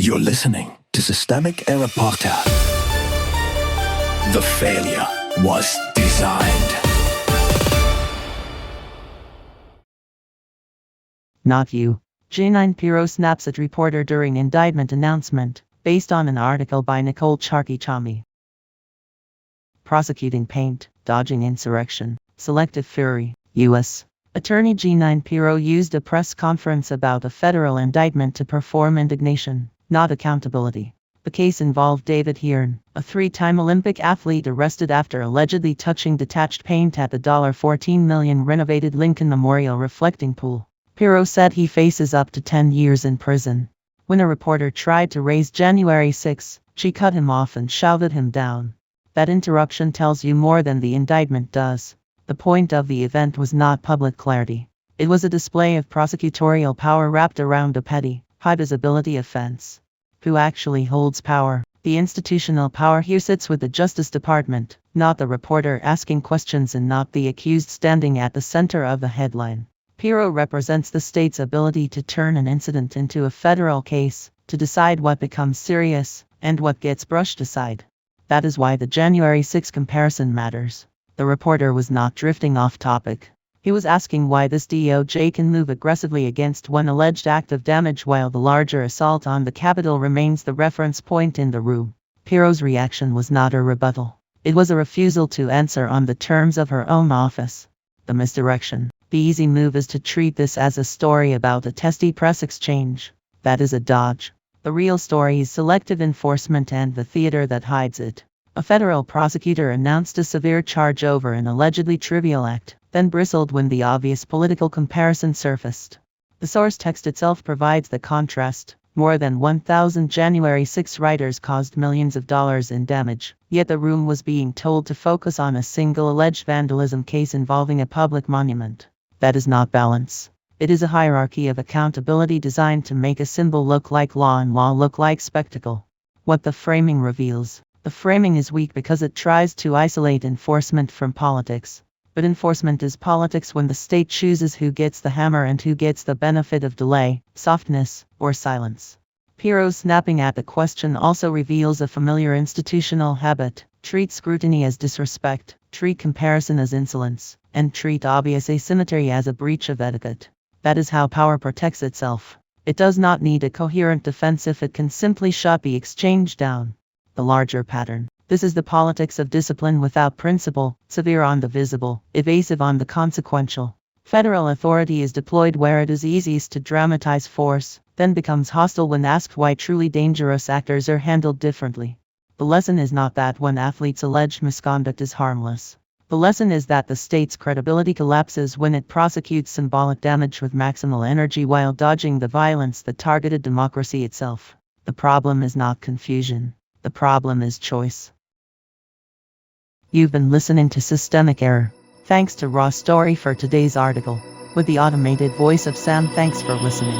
You're listening to Systemic Error Podcast. The failure was designed. Not you. Jeanine Pirro snaps at reporter during indictment announcement, based on an article by Nicole Charky-Chami. Prosecuting paint, dodging insurrection, Selective Fury, U.S. Attorney Jeanine Pirro used a press conference about a federal indictment to perform indignation, not accountability. The case involved David Hearn, a three-time Olympic athlete arrested after allegedly touching detached paint at the $14 million renovated Lincoln Memorial reflecting pool. Pirro said he faces up to 10 years in prison. When a reporter tried to raise January 6, she cut him off and shouted him down. That interruption tells you more than the indictment does. The point of the event was not public clarity. It was a display of prosecutorial power wrapped around a petty, high-visibility offense. Who actually holds power? The institutional power here sits with the Justice Department, not the reporter asking questions and not the accused standing at the center of the headline. Pirro represents the state's ability to turn an incident into a federal case, to decide what becomes serious, and what gets brushed aside. That is why the January 6 comparison matters. The reporter was not drifting off topic. He was asking why this DOJ can move aggressively against one alleged act of damage while the larger assault on the Capitol remains the reference point in the room. Pirro's reaction was not a rebuttal. It was a refusal to answer on the terms of her own office. The misdirection. The easy move is to treat this as a story about a testy press exchange. That is a dodge. The real story is selective enforcement and the theater that hides it. A federal prosecutor announced a severe charge over an allegedly trivial act, then bristled when the obvious political comparison surfaced. The source text itself provides the contrast. More than 1,000 January 6 rioters caused millions of dollars in damage, yet the room was being told to focus on a single alleged vandalism case involving a public monument. That is not balance. It is a hierarchy of accountability designed to make a symbol look like law and law look like spectacle. What the framing reveals. The framing is weak because it tries to isolate enforcement from politics. But enforcement is politics when the state chooses who gets the hammer and who gets the benefit of delay, softness, or silence. Pirro snapping at the question also reveals a familiar institutional habit: treat scrutiny as disrespect, treat comparison as insolence, and treat obvious asymmetry as a breach of etiquette. That is how power protects itself. It does not need a coherent defense if it can simply shut the exchange down. The larger pattern. This is the politics of discipline without principle, severe on the visible, evasive on the consequential. Federal authority is deployed where it is easiest to dramatize force, then becomes hostile when asked why truly dangerous actors are handled differently. The lesson is not that one athlete's alleged misconduct is harmless. The lesson is that the state's credibility collapses when it prosecutes symbolic damage with maximal energy while dodging the violence that targeted democracy itself. The problem is not confusion. The problem is choice. You've been listening to Systemic Error. Thanks to Raw Story for today's article. With the automated voice of Sam, thanks for listening.